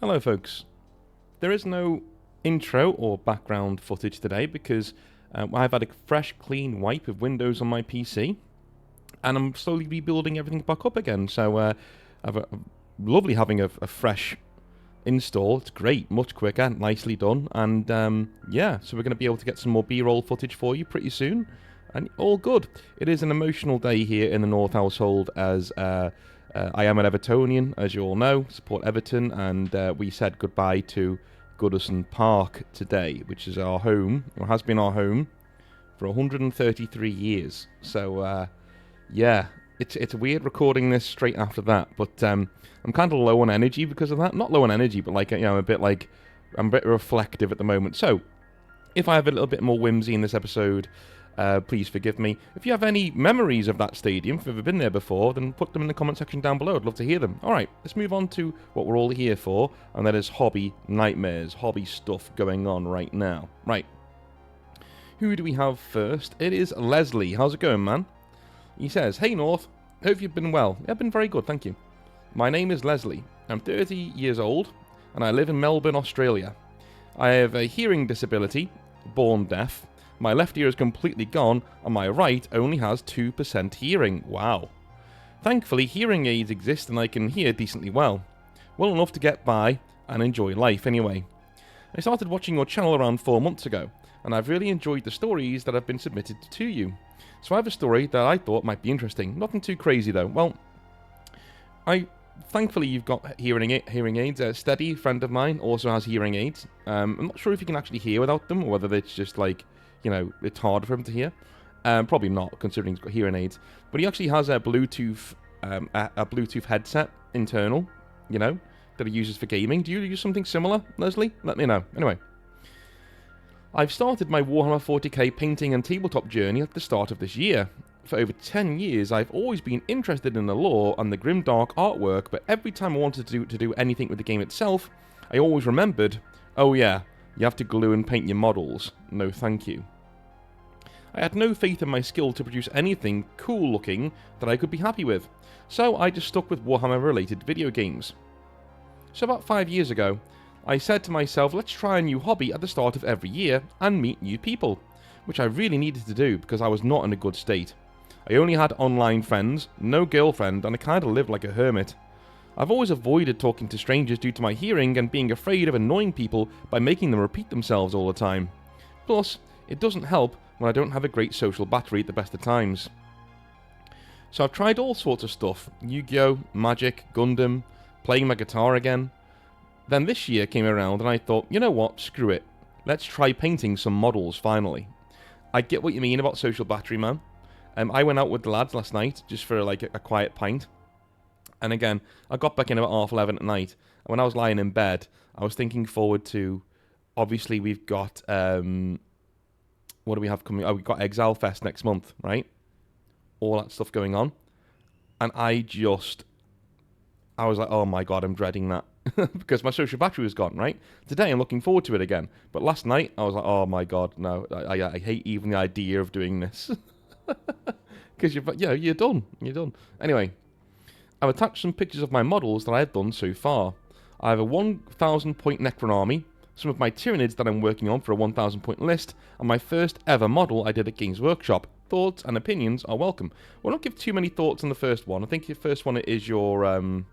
Hello folks. There is no intro or background footage today because I've had a fresh clean wipe of Windows on my PC and I'm slowly rebuilding everything back up again. So I've lovely having a fresh install. It's great, much quicker, nicely done. And yeah, so we're going to be able to get some more B-roll footage for you pretty soon. And all good. It is an emotional day here in the North household as I am an Evertonian, as you all know, support Everton, and we said goodbye to Goodison Park today, which is our home, or has been our home, for 133 years. So, yeah, it's weird recording this straight after that, but I'm kind of low on energy because of that. Not low on energy, but like, I'm a bit reflective at the moment. So, if I have a little bit more whimsy in this episode, please forgive me. If you have any memories of that stadium, if you've ever been there before, then put them in the comment section down below. I'd love to hear them. Alright, let's move on to what we're all here for, and that is hobby nightmares, hobby stuff going on right now. Right. Who do we have first? It is Leslie. How's it going, man? He says, "Hey North, hope you've been well." Yeah, I've been very good, thank you. "My name is Leslie. I'm 30 years old, and I live in Melbourne, Australia. I have a hearing disability, born deaf. My left ear is completely gone, and my right only has 2% hearing. Wow. Thankfully, hearing aids exist and I can hear decently well. Well enough to get by and enjoy life anyway. I started watching your channel around 4 months ago, and I've really enjoyed the stories that have been submitted to you. So I have a story that I thought might be interesting. Nothing too crazy though. Well, thankfully you've got hearing aids. A steady friend of mine also has hearing aids. I'm not sure if you can actually hear without them, or whether it's just like, it's hard for him to hear. Probably not, considering he's got hearing aids. But he actually has a Bluetooth headset internal, that he uses for gaming. Do you use something similar, Leslie? Let me know. Anyway, I've started my Warhammer 40k painting and tabletop journey at the start of this year. For over 10 years, I've always been interested in the lore and the grimdark artwork, but every time I wanted to do anything with the game itself, I always remembered, oh yeah, you have to glue and paint your models. No thank you. I had no faith in my skill to produce anything cool looking that I could be happy with, so I just stuck with Warhammer related video games. So about 5 years ago, I said to myself, let's try a new hobby at the start of every year and meet new people, which I really needed to do because I was not in a good state. I only had online friends, no girlfriend, and I kinda lived like a hermit. I've always avoided talking to strangers due to my hearing and being afraid of annoying people by making them repeat themselves all the time. Plus, it doesn't help when I don't have a great social battery at the best of times. So I've tried all sorts of stuff, Yu-Gi-Oh!, Magic, Gundam, playing my guitar again. Then this year came around and I thought, you know what, screw it. Let's try painting some models finally. I get what you mean about social battery, man. I went out with the lads last night just for like a quiet pint. And again, I got back in about 11:30 at night. And when I was lying in bed, I was thinking forward to, obviously we've got, what do we have coming? Oh, we've got Exile Fest next month, right? All that stuff going on. And I was like, oh my god, I'm dreading that. Because my social battery was gone, right? Today I'm looking forward to it again. But last night, I was like, oh my god, no. I hate even the idea of doing this. Because you're done. You're done. Anyway, I've attached some pictures of my models that I've done so far. I have a 1,000 point Necron army, some of my Tyranids that I'm working on for a 1,000 point list, and my first ever model I did at Games Workshop. Thoughts and opinions are welcome. We'll not give too many thoughts on the first one. I think your first one is your,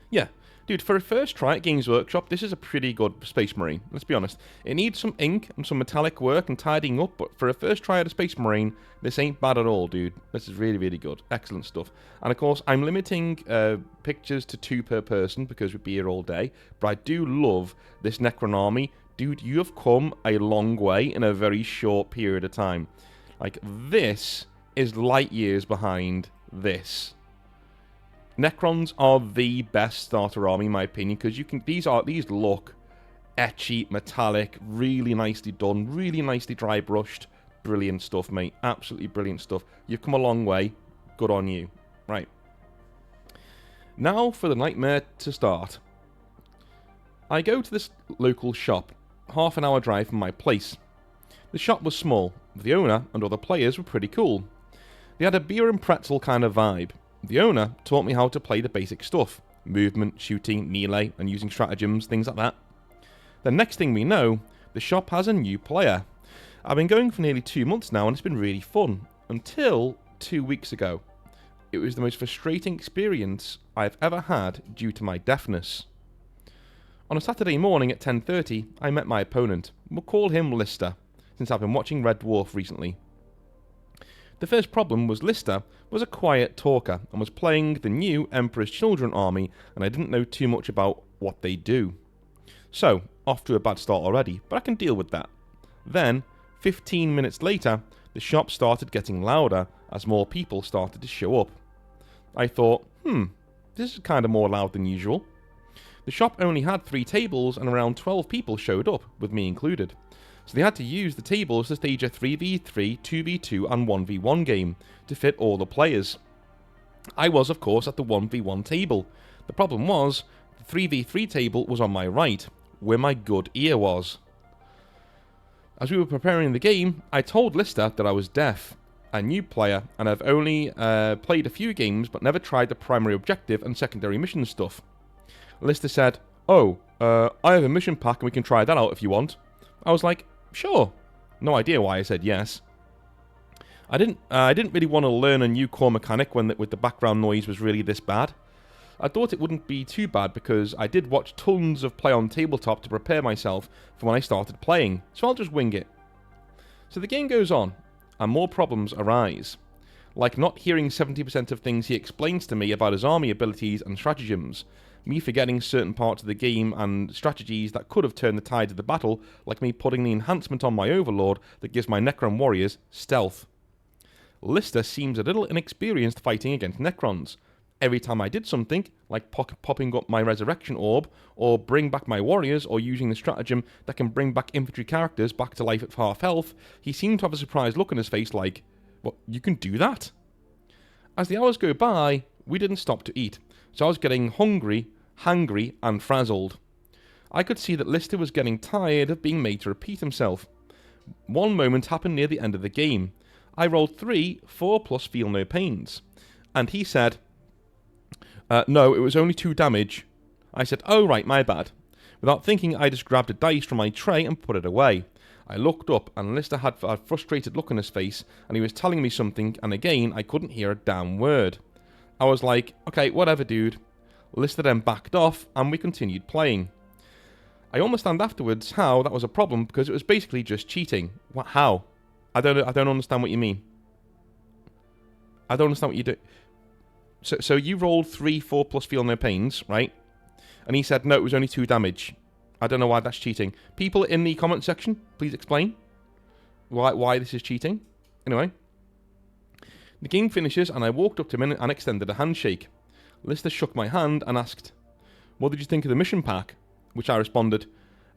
yeah. Dude, for a first try at Games Workshop, this is a pretty good Space Marine, let's be honest. It needs some ink and some metallic work and tidying up, but for a first try at a Space Marine, this ain't bad at all, dude. This is really, really good. Excellent stuff. And of course, I'm limiting pictures to 2 per person because we'd be here all day, but I do love this Necron army. Dude, you have come a long way in a very short period of time. Like, this is light years behind this. Necrons are the best starter army in my opinion because these look etchy, metallic, really nicely done, really nicely dry brushed. Brilliant stuff, mate. Absolutely brilliant stuff. You've come a long way. Good on you. Right. Now for the nightmare to start. I go to this local shop, half an hour drive from my place. The shop was small. The owner and other players were pretty cool. They had a beer and pretzel kind of vibe. The owner taught me how to play the basic stuff. movement, shooting, melee, and using stratagems, things like that. The next thing we know, the shop has a new player. I've been going for nearly 2 months now and it's been really fun, until 2 weeks ago. It was the most frustrating experience I've ever had due to my deafness. On a Saturday morning at 10:30, I met my opponent. We'll call him Lister, since I've been watching Red Dwarf recently. The first problem was Lister was a quiet talker and was playing the new Emperor's Children army, and I didn't know too much about what they do. So, off to a bad start already, but I can deal with that. Then, 15 minutes later, the shop started getting louder as more people started to show up. I thought, this is kind of more loud than usual. The shop only had 3 tables and around 12 people showed up, with me included. So they had to use the tables to stage a 3v3, 2v2 and 1v1 game to fit all the players. I was of course at the 1v1 table. The problem was, the 3v3 table was on my right, where my good ear was. As we were preparing the game, I told Lister that I was deaf, a new player, and I've only played a few games but never tried the primary objective and secondary mission stuff. Lister said, I have a mission pack and we can try that out if you want. I was like, sure. No idea why I said yes. I didn't really want to learn a new core mechanic when with the background noise was really this bad. I thought it wouldn't be too bad because I did watch tons of play on tabletop to prepare myself for when I started playing, so I'll just wing it. So the game goes on, and more problems arise. Like not hearing 70% of things he explains to me about his army abilities and stratagems, me forgetting certain parts of the game and strategies that could have turned the tide of the battle, like me putting the enhancement on my Overlord that gives my Necron warriors stealth. Lister seems a little inexperienced fighting against Necrons. Every time I did something, like popping up my Resurrection Orb, or bring back my warriors, or using the stratagem that can bring back infantry characters back to life at half health, he seemed to have a surprised look on his face like, what, you can do that? As the hours go by, we didn't stop to eat, so I was getting hungry, hangry, and frazzled. I could see that Lister was getting tired of being made to repeat himself. One moment happened near the end of the game. I rolled 3 4+ feel no pains, and he said, no, it was only 2 damage. I said, oh right, my bad. Without thinking, I just grabbed a dice from my tray and put it away. I looked up, and Lister had a frustrated look on his face, and he was telling me something, and again, I couldn't hear a damn word. I was like, okay, whatever, dude. Lister then backed off, and we continued playing. I understand afterwards how that was a problem, because it was basically just cheating. What? How? I don't understand what you mean. I don't understand what you do. So you rolled 3 4+ feel no pains, right? And he said, no, it was only 2 damage. I don't know why that's cheating. People in the comment section, please explain why this is cheating. Anyway. The game finishes, and I walked up to him and extended a handshake. Lister shook my hand and asked, what did you think of the mission pack? Which I responded,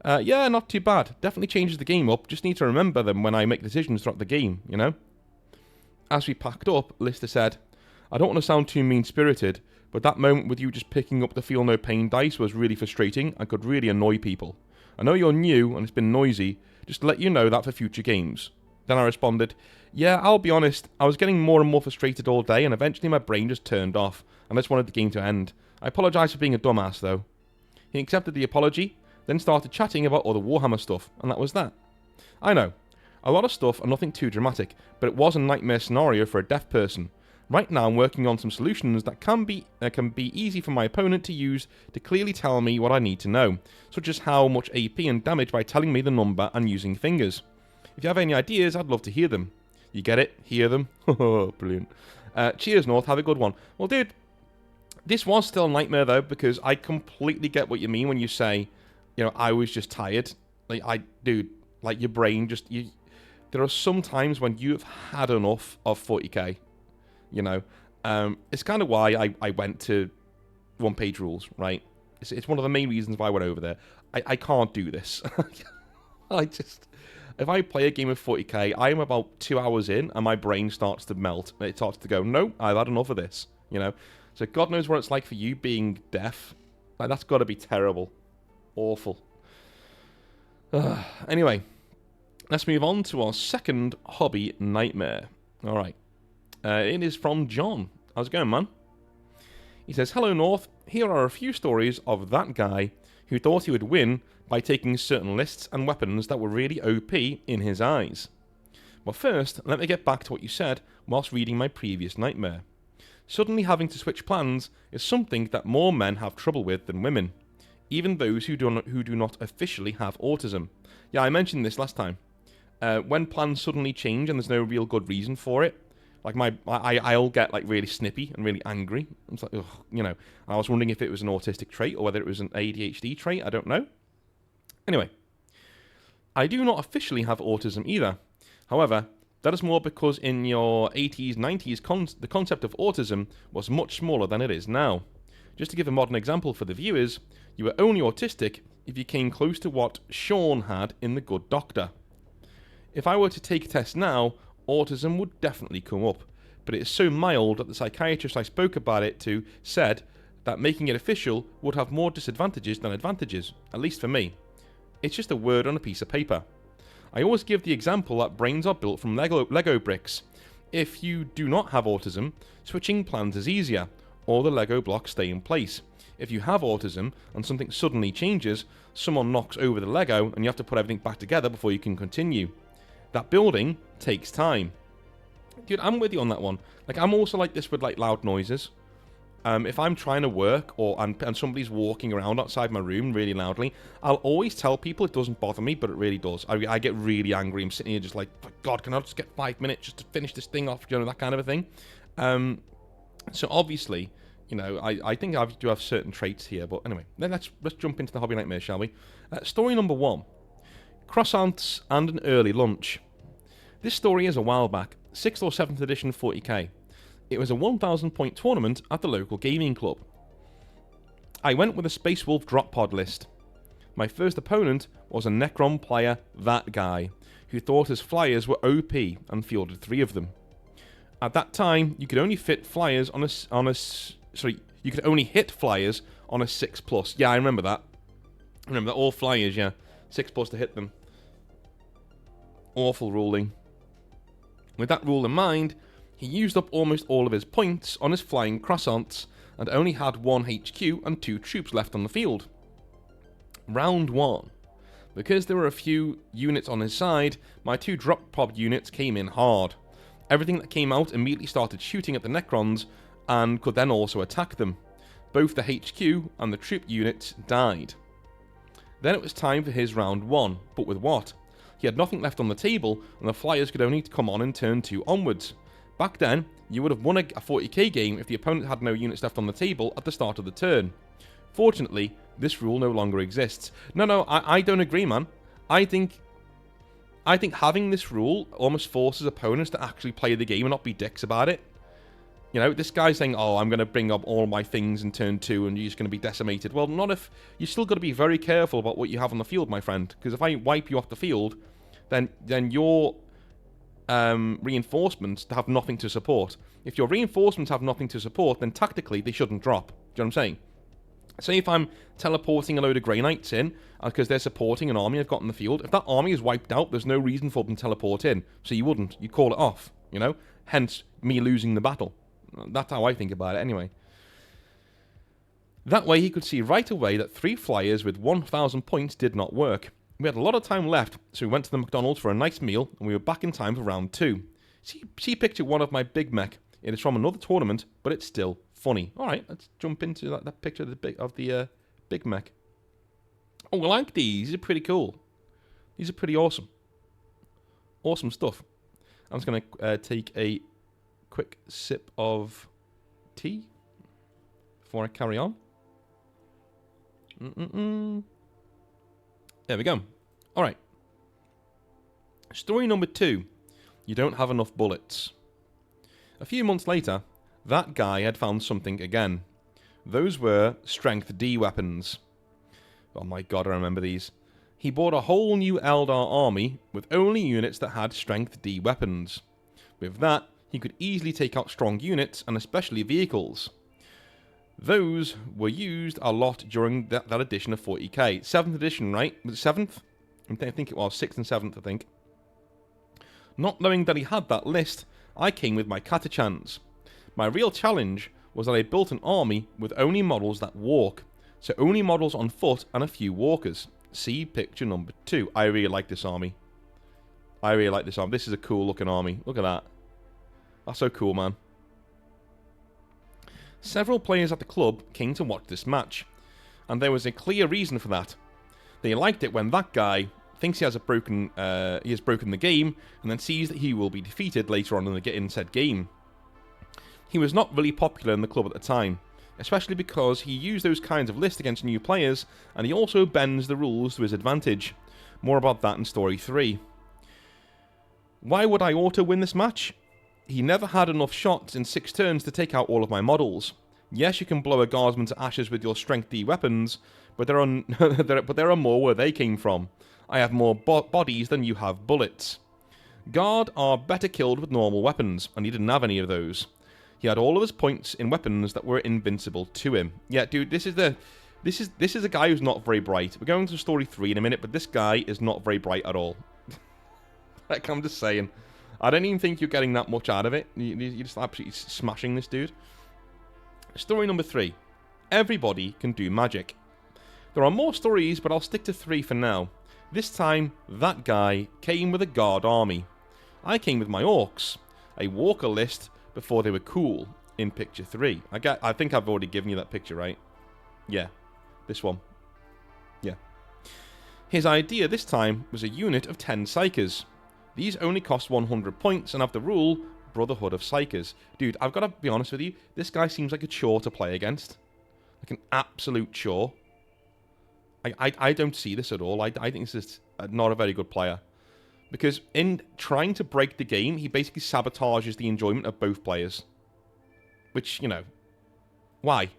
yeah, not too bad. Definitely changes the game up. Just need to remember them when I make decisions throughout the game, you know? As we packed up, Lister said, I don't want to sound too mean-spirited, but that moment with you just picking up the feel no pain dice was really frustrating and could really annoy people. I know you're new and it's been noisy, just to let you know that for future games. Then I responded, yeah, I'll be honest, I was getting more and more frustrated all day and eventually my brain just turned off and I just wanted the game to end. I apologise for being a dumbass though. He accepted the apology, then started chatting about other Warhammer stuff, and that was that. I know, a lot of stuff and nothing too dramatic, but it was a nightmare scenario for a deaf person. Right now I'm working on some solutions that can be easy for my opponent to use to clearly tell me what I need to know, such as how much AP and damage by telling me the number and using fingers. If you have any ideas, I'd love to hear them. You get it? Hear them? Brilliant. Cheers, North. Have a good one. Well, dude, this was still a nightmare, though, because I completely get what you mean when you say, you know, I was just tired. Like, dude, like, your brain just... there are some times when you've had enough of 40k, you know. It's kind of why I went to one-page rules, right? It's one of the main reasons why I went over there. I can't do this. If I play a game of 40k, I am about 2 hours in, and my brain starts to melt. It starts to go, no, I've had enough of this, you know? So God knows what it's like for you being deaf. Like, that's got to be terrible. Awful. Anyway, let's move on to our second hobby nightmare. All right. It is from John. How's it going, man? He says, "Hello North, here are a few stories of that guy who thought he would win by taking certain lists and weapons that were really OP in his eyes. But first, let me get back to what you said whilst reading my previous nightmare. Suddenly having to switch plans is something that more men have trouble with than women, even those who do not officially have autism." Yeah, I mentioned this last time. When plans suddenly change and there's no real good reason for it, like I'll get like really snippy and really angry. It's like, ugh, you know. I was wondering if it was an autistic trait or whether it was an ADHD trait. I don't know. Anyway, I do not officially have autism either. However, that is more because in your 80s, 90s, the concept of autism was much smaller than it is now. Just to give a modern example for the viewers, you were only autistic if you came close to what Sean had in The Good Doctor. If I were to take a test now, autism would definitely come up, but it is so mild that the psychiatrist I spoke about it to said that making it official would have more disadvantages than advantages, at least for me. It's just a word on a piece of paper. I always give the example that brains are built from Lego bricks. If you do not have autism, switching plans is easier, or the Lego blocks stay in place. If you have autism and something suddenly changes, someone knocks over the Lego and you have to put everything back together before you can continue. That building takes time. Dude, I'm with you on that one. Like, I'm also like this with like loud noises. If I'm trying to work and somebody's walking around outside my room really loudly, I'll always tell people it doesn't bother me, but it really does. I get really angry. I'm sitting here just like, God, can I just get 5 minutes just to finish this thing off? You know, that kind of a thing. So obviously, you know, I think I do have certain traits here. But anyway, then let's jump into the hobby nightmare, shall we? Story number 1. Croissants and an early lunch. This story is a while back, 6th or 7th edition 40k. It was a 1,000 point tournament at the local gaming club. I went with a Space Wolf drop pod list. My first opponent was a Necron player, that guy, who thought his flyers were OP and fielded 3 of them. At that time, you could only fit flyers you could only hit flyers on a 6+. Yeah, I remember that. All flyers, yeah. 6+ to hit them. Awful ruling. With that rule in mind, he used up almost all of his points on his flying croissants and only had 1 HQ and 2 troops left on the field. Round 1. Because there were a few units on his side, my 2 drop pod units came in hard. Everything that came out immediately started shooting at the Necrons and could then also attack them. Both the HQ and the troop units died. Then it was time for his round 1, but with what? He had nothing left on the table, and the flyers could only come on in turn 2 onwards. Back then, you would have won a 40k game if the opponent had no units left on the table at the start of the turn. Fortunately, this rule no longer exists. No, I don't agree, man. I think having this rule almost forces opponents to actually play the game and not be dicks about it. You know, this guy's saying, oh, I'm going to bring up all my things in turn 2 and you're just going to be decimated. Well, not if... You still got to be very careful about what you have on the field, my friend. Because if I wipe you off the field, then your reinforcements have nothing to support. If your reinforcements have nothing to support, then tactically they shouldn't drop. Do you know what I'm saying? Say if I'm teleporting a load of Grey Knights in, because they're supporting an army I've got in the field, if that army is wiped out, there's no reason for them to teleport in. So you wouldn't. You call it off, you know? Hence, me losing the battle. That's how I think about it anyway. That way he could see right away that 3 flyers with 1,000 points did not work. We had a lot of time left, so we went to the McDonald's for a nice meal, and we were back in time for round 2. See picture 1 of my Big Mech. It is from another tournament, but it's still funny. Alright, let's jump into that picture of the Big Mech. Oh, I like these. These are pretty cool. These are pretty awesome. Awesome stuff. I'm just going to take a quick sip of tea before I carry on. There we go. Alright. Story number 2. You don't have enough bullets. A few months later, that guy had found something again. Those were Strength D weapons. Oh my god, I remember these. He bought a whole new Eldar army with only units that had Strength D weapons. With that, he could easily take out strong units and especially vehicles. Those were used a lot during that edition of 40k. 7th edition, right? Was it 7th? I think it was. 6th and 7th, I think. Not knowing that he had that list, I came with my Catachans. My real challenge was that I built an army with only models that walk. So only models on foot and a few walkers. See picture number 2. I really like this army. I really like this army. This is a cool looking army. Look at that. That's so cool, man. Several players at the club came to watch this match, and there was a clear reason for that. They liked it when that guy thinks he has broken the game, and then sees that he will be defeated later on in said game. He was not really popular in the club at the time, especially because he used those kinds of lists against new players, and he also bends the rules to his advantage. More about that in Story 3. Why would I auto-win this match? He never had enough shots in 6 turns to take out all of my models. Yes, you can blow a guardsman to ashes with your strength D weapons, but there are more where they came from. I have more bodies than you have bullets. Guard are better killed with normal weapons, and he didn't have any of those. He had all of his points in weapons that were invincible to him. Yeah, dude, this is a guy who's not very bright. We're going to Story 3 in a minute, but this guy is not very bright at all. Like, I'm just saying. I don't even think you're getting that much out of it. You're just absolutely smashing this dude. Story number 3. Everybody can do magic. There are more stories, but I'll stick to 3 for now. This time, that guy came with a guard army. I came with my orcs. A walker list before they were cool in picture 3. I think I've already given you that picture, right? Yeah. This one. Yeah. His idea this time was a unit of 10 Psykers. These only cost 100 points and have the rule Brotherhood of Psykers. Dude, I've got to be honest with you. This guy seems like a chore to play against. Like an absolute chore. I don't see this at all. I think this is not a very good player. Because in trying to break the game, he basically sabotages the enjoyment of both players. Which, you know, why?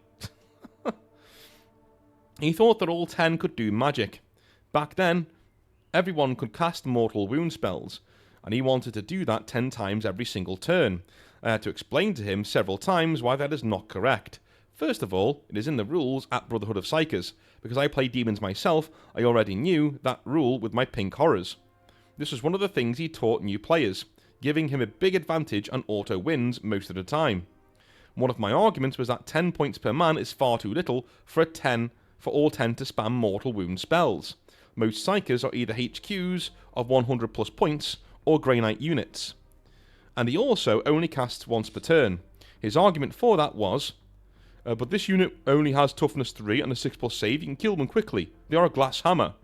He thought that all 10 could do magic. Back then, everyone could cast mortal wound spells, and he wanted to do that 10 times every single turn. I had to explain to him several times why that is not correct. First of all, it is in the rules at Brotherhood of Psykers. Because I play demons myself, I already knew that rule with my pink horrors. This was one of the things he taught new players, giving him a big advantage on auto wins most of the time. One of my arguments was that 10 points per man is far too little for all 10 to spam mortal wound spells. Most Psykers are either HQs of 100 plus points or Grey Knight units. And he also only casts once per turn. His argument for that was, but this unit only has toughness 3 and a 6+ save, you can kill them quickly. They are a glass hammer.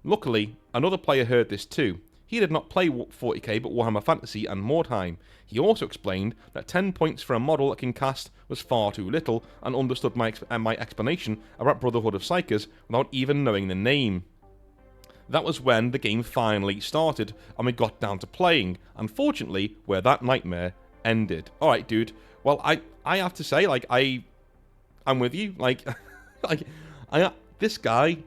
Luckily, another player heard this too. He did not play 40k but Warhammer Fantasy and Mordheim. He also explained that 10 points for a model that can cast was far too little and understood my explanation about Brotherhood of Psykers without even knowing the name. That was when the game finally started and we got down to playing, unfortunately, where that nightmare ended. Alright, dude. Well, I have to say, like, I'm with you. Like, this guy,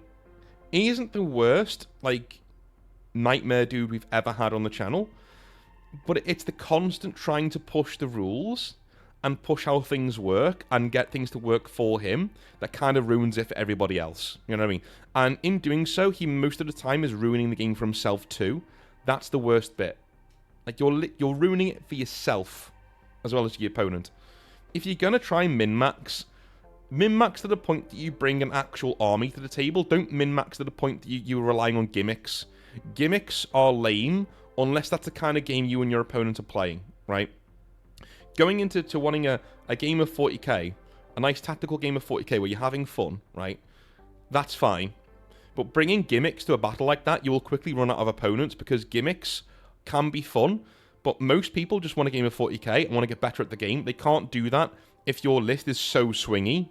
he isn't the worst, like, nightmare dude we've ever had on the channel, but it's the constant trying to push the rules and push how things work and get things to work for him that kind of ruins it for everybody else. You know what I mean? And in doing so, he most of the time is ruining the game for himself too. That's the worst bit. Like, you're ruining it for yourself as well as your opponent. If you're gonna try min-max to the point that you bring an actual army to the table. Don't min-max to the point that you're relying on gimmicks. Gimmicks are lame unless that's the kind of game you and your opponent are playing, right? Going into wanting a game of 40k, a nice tactical game of 40k where you're having fun, right? That's fine. But bringing gimmicks to a battle like that, you will quickly run out of opponents because gimmicks can be fun, but most people just want a game of 40k and want to get better at the game. They can't do that if your list is so swingy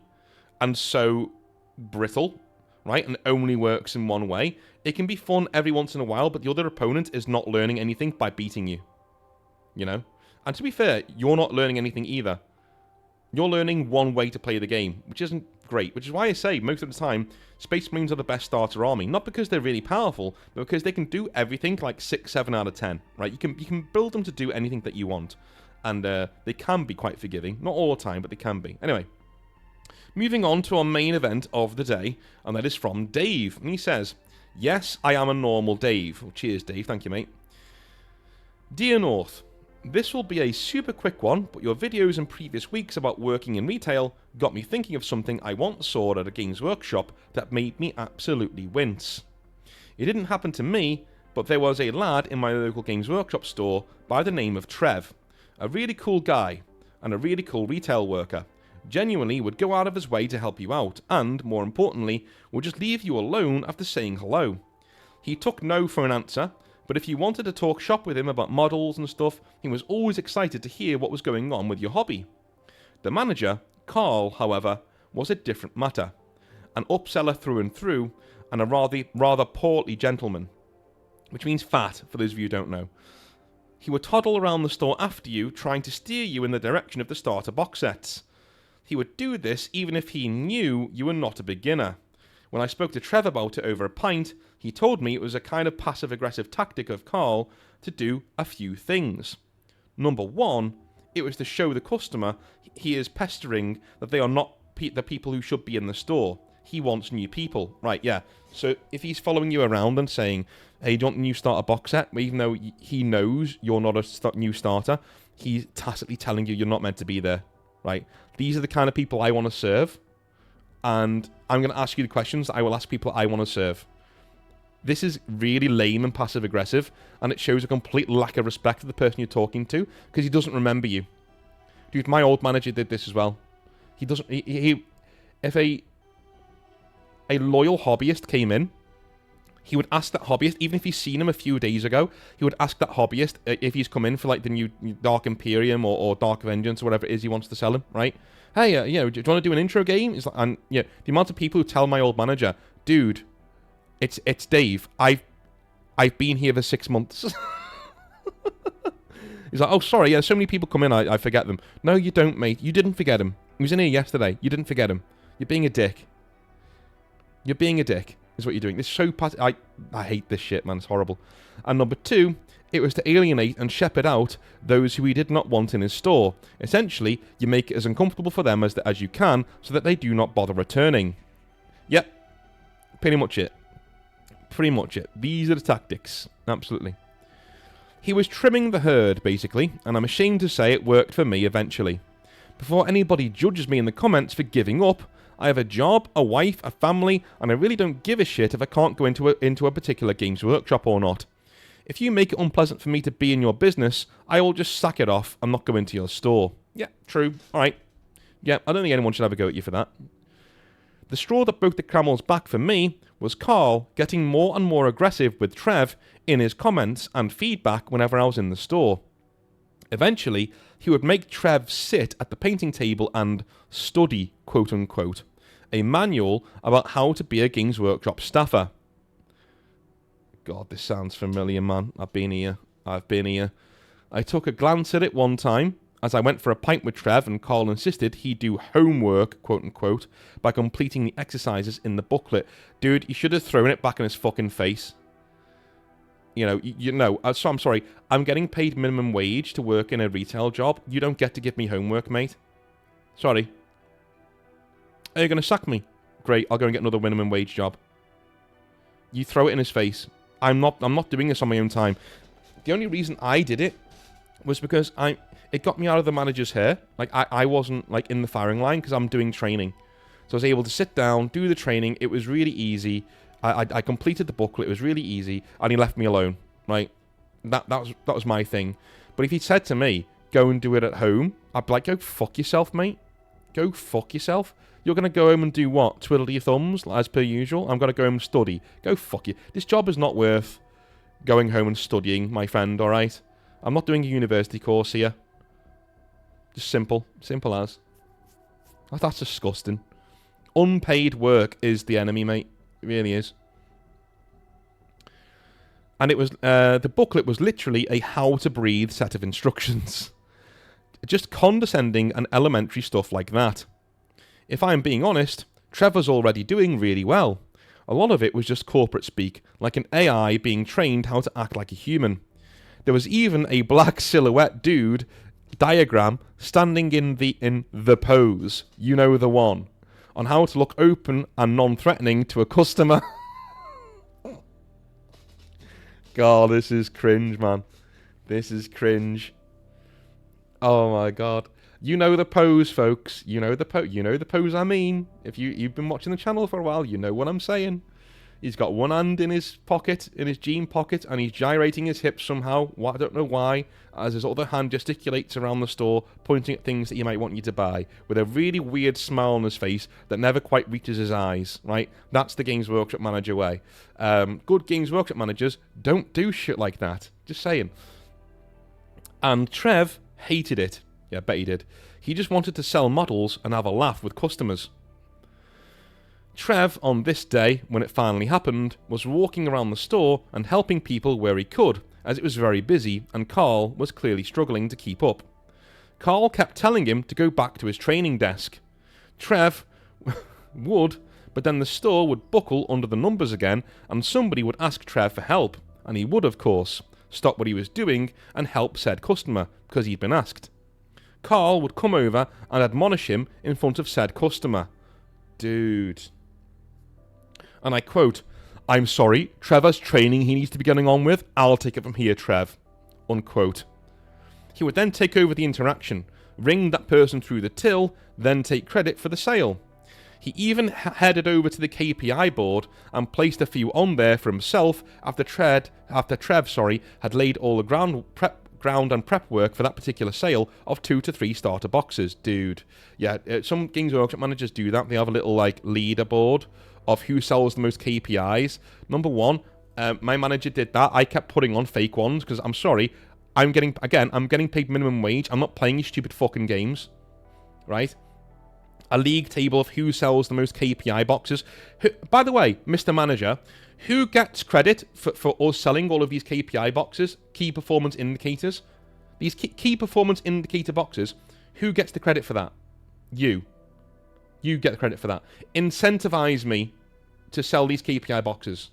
and so brittle, right? And only works in one way. It can be fun every once in a while, but the other opponent is not learning anything by beating you. You know? And to be fair, you're not learning anything either. You're learning one way to play the game, which isn't great. Which is why I say, most of the time, Space Marines are the best starter army. Not because they're really powerful, but because they can do everything like 6, 7 out of 10, right? You can build them to do anything that you want. And they can be quite forgiving. Not all the time, but they can be. Anyway, moving on to our main event of the day, and that is from Dave. And he says, yes, I am a normal Dave. Well, cheers, Dave. Thank you, mate. Dear North, This will be a super quick one, but your videos in previous weeks about working in retail got me thinking of something I once saw at a Games Workshop that made me absolutely wince. It didn't happen to me, but there was a lad in my local Games Workshop store by the name of Trev. A really cool guy, and a really cool retail worker. Genuinely would go out of his way to help you out, and, more importantly, would just leave you alone after saying hello. He took no for an answer, but if you wanted to talk shop with him about models and stuff, he was always excited to hear what was going on with your hobby. The manager, Carl, however, was a different matter. An upseller through and through, and a rather portly gentleman. Which means fat, for those of you who don't know. He would toddle around the store after you, trying to steer you in the direction of the starter box sets. He would do this even if he knew you were not a beginner. When I spoke to Trev about it over a pint, he told me it was a kind of passive-aggressive tactic of Carl to do a few things. Number one, it was to show the customer he is pestering that they are not the people who should be in the store. He wants new people. Right, yeah. So if he's following you around and saying, hey, do you want a new starter box set? Even though he knows you're not a new starter, he's tacitly telling you you're not meant to be there. Right? These are the kind of people I want to serve. And I'm going to ask you the questions that I will ask people I want to serve. This is really lame and passive-aggressive, and it shows a complete lack of respect for the person you're talking to, because he doesn't remember you. Dude, my old manager did this as well. He doesn't... If a loyal hobbyist came in, he would ask that hobbyist, even if he's seen him a few days ago, he would ask that hobbyist if he's come in for like the new Dark Imperium or Dark Vengeance or whatever it is he wants to sell him, right? Hey, do you want to do an intro game? It's like, and the amount of people who tell my old manager, dude, it's Dave. I've been here for 6 months. He's like, oh, sorry, yeah, so many people come in, I forget them. No, you don't, mate. You didn't forget him. He was in here yesterday. You didn't forget him. You're being a dick. You're being a dick, is what you're doing. This is so I hate this shit, man. It's horrible. And number two, it was to alienate and shepherd out those who he did not want in his store. Essentially, you make it as uncomfortable for them as you can so that they do not bother returning. Yep. Pretty much it. Pretty much it. These are the tactics. Absolutely. He was trimming the herd, basically, and I'm ashamed to say it worked for me eventually. Before anybody judges me in the comments for giving up, I have a job, a wife, a family, and I really don't give a shit if I can't go into a particular Games Workshop or not. If you make it unpleasant for me to be in your business, I will just sack it off and not go into your store. Yeah, true. Alright. Yeah, I don't think anyone should have a go at you for that. The straw that broke the camel's back for me was Carl getting more and more aggressive with Trev in his comments and feedback whenever I was in the store. Eventually, he would make Trev sit at the painting table and study, quote-unquote, a manual about how to be a Games Workshop staffer. God, this sounds familiar, man. I've been here. I took a glance at it one time as I went for a pint with Trev, and Carl insisted he do homework, quote-unquote, by completing the exercises in the booklet. Dude, you should have thrown it back in his fucking face. So I'm sorry, I'm getting paid minimum wage to work in a retail job. You don't get to give me homework, mate. Sorry. Are you going to sack me? Great, I'll go and get another minimum wage job. You throw it in his face. I'm not doing this on my own time. The only reason I did it was because it got me out of the manager's hair. Like, I wasn't, like, in the firing line because I'm doing training. So I was able to sit down, do the training. It was really easy. I completed the booklet. It was really easy, and he left me alone. Right, that was my thing. But if he said to me, "Go and do it at home," I'd be like, "Go fuck yourself, mate. Go fuck yourself. You're gonna go home and do what? Twiddle your thumbs as per usual. I'm gonna go home and study. Go fuck you. This job is not worth going home and studying, my friend. All right. I'm not doing a university course here. Just simple as. That's disgusting. Unpaid work is the enemy, mate. It really is. And it was the booklet was literally a how to breathe set of instructions. Just condescending and elementary stuff like that. If I'm being honest, Trevor's already doing really well. A lot of it was just corporate speak, like an AI being trained how to act like a human. There was even a black silhouette dude diagram standing in the pose, you know the one, on how to look open and non-threatening to a customer. God, this is cringe, man. This is cringe. Oh my god. You know the pose, folks. You know the pose. You know the pose I mean. If you've been watching the channel for a while, you know what I'm saying. He's got one hand in his pocket, in his jean pocket, and he's gyrating his hips somehow. I don't know why, as his other hand gesticulates around the store, pointing at things that he might want you to buy, with a really weird smile on his face that never quite reaches his eyes, right? That's the Games Workshop manager way. Good Games Workshop managers don't do shit like that. Just saying. And Trev hated it. Yeah, I bet he did. He just wanted to sell models and have a laugh with customers. Trev, on this day, when it finally happened, was walking around the store and helping people where he could, as it was very busy and Carl was clearly struggling to keep up. Carl kept telling him to go back to his training desk. Trev would, but then the store would buckle under the numbers again and somebody would ask Trev for help, and he would, of course, stop what he was doing and help said customer, because he'd been asked. Carl would come over and admonish him in front of said customer. Dude. And I quote, "I'm sorry, Trevor's training he needs to be getting on with. I'll take it from here, Trev." Unquote. He would then take over the interaction, ring that person through the till, then take credit for the sale. He even headed over to the KPI board and placed a few on there for himself after Trev had laid all the ground and prep work for that particular sale of 2 to 3 starter boxes. Dude. Yeah, some Games Workshop managers do that. They have a little like leaderboard of who sells the most KPIs. Number one, my manager did that. I kept putting on fake ones because I'm sorry, I'm getting paid minimum wage. I'm not playing these stupid fucking games, right? A league table of who sells the most KPI boxes. By the way, Mr. Manager, who gets credit for us selling all of these KPI boxes, key performance indicators? These key performance indicator boxes, who gets the credit for that? You. You get the credit for that. Incentivize me to sell these KPI boxes.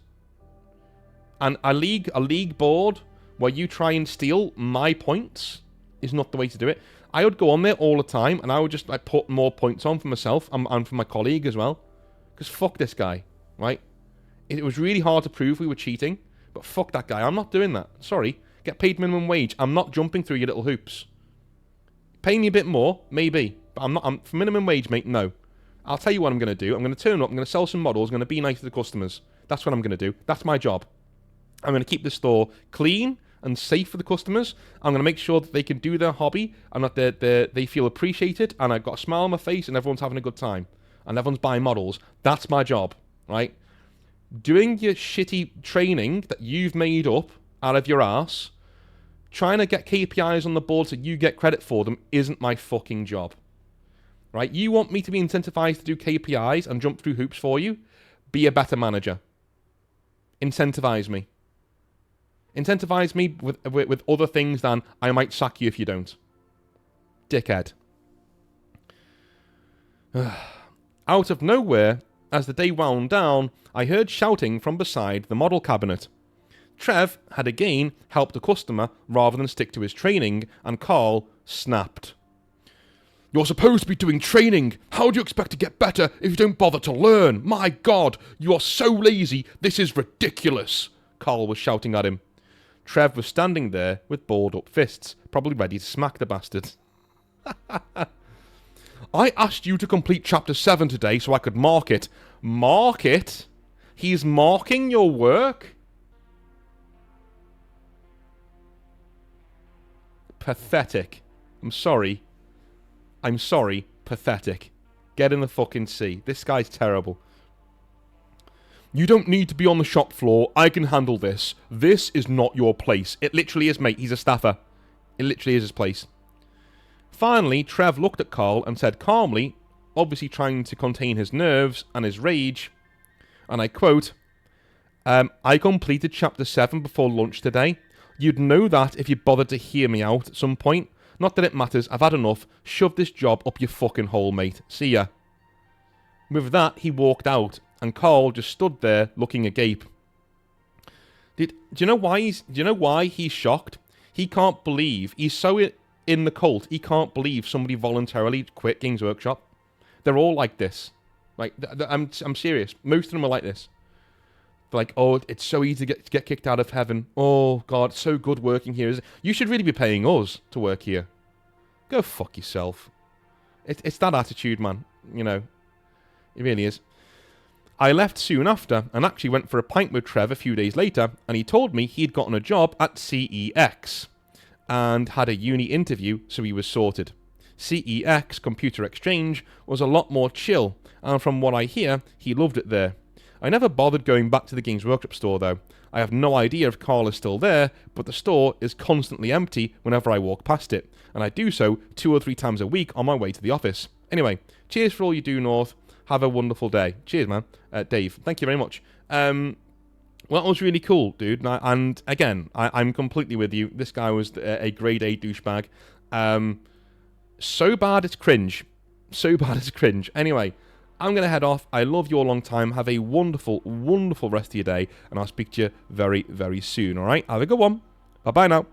And a league board where you try and steal my points is not the way to do it. I would go on there all the time and I would just like put more points on for myself and for my colleague as well. Because fuck this guy, right? It was really hard to prove we were cheating, but fuck that guy. I'm not doing that. Sorry. Get paid minimum wage. I'm not jumping through your little hoops. Pay me a bit more, maybe. But I'm for minimum wage, mate, no. I'll tell you what I'm going to do. I'm going to turn up, I'm going to sell some models, I'm going to be nice to the customers. That's what I'm going to do. That's my job. I'm going to keep the store clean and safe for the customers. I'm going to make sure that they can do their hobby and that they feel appreciated and I've got a smile on my face and everyone's having a good time. And everyone's buying models. That's my job, right? Doing your shitty training that you've made up out of your ass, trying to get KPIs on the board so you get credit for them isn't my fucking job. Right? You want me to be incentivized to do KPIs and jump through hoops for you? Be a better manager. Incentivize me. Incentivize me with other things than I might sack you if you don't. Dickhead. Out of nowhere, as the day wound down, I heard shouting from beside the model cabinet. Trev had again helped a customer rather than stick to his training, and Carl snapped. "You're supposed to be doing training. How do you expect to get better if you don't bother to learn? My God, you are so lazy. This is ridiculous," Carl was shouting at him. Trev was standing there with balled up fists, probably ready to smack the bastard. "I asked you to complete Chapter 7 today so I could mark it." Mark it? He's marking your work? Pathetic. I'm sorry, pathetic. Get in the fucking sea. This guy's terrible. "You don't need to be on the shop floor. I can handle this. This is not your place." It literally is, mate. He's a staffer. It literally is his place. Finally, Trev looked at Carl and said calmly, obviously trying to contain his nerves and his rage, and I quote, "I completed Chapter 7 before lunch today. You'd know that if you bothered to hear me out at some point. Not that it matters. I've had enough. Shove this job up your fucking hole, mate. See ya." With that, he walked out, and Carl just stood there looking agape. Do you know why he's shocked? He can't believe, he's so in the cult, he can't believe somebody voluntarily quit Games Workshop. They're all like this. Like, I'm serious. Most of them are like this. They're like, "Oh, it's so easy to get kicked out of heaven. Oh, God, it's so good working here. You should really be paying us to work here." Go fuck yourself. It's that attitude, man. You know, it really is. I left soon after and actually went for a pint with Trev a few days later, and he told me he'd gotten a job at CEX and had a uni interview, so he was sorted. CEX, Computer Exchange, was a lot more chill, and from what I hear, he loved it there. I never bothered going back to the Games Workshop store though. I have no idea if Carl is still there, but the store is constantly empty whenever I walk past it, and I do so 2 or 3 times a week on my way to the office. Anyway, cheers for all you do, North. Have a wonderful day. Cheers, man. Dave, thank you very much. Well, that was really cool, dude. And again, I'm completely with you. This guy was a grade A douchebag. So bad it's cringe. So bad it's cringe. Anyway, I'm going to head off. I love you all long time. Have a wonderful, wonderful rest of your day. And I'll speak to you very, very soon. All right? Have a good one. Bye-bye now.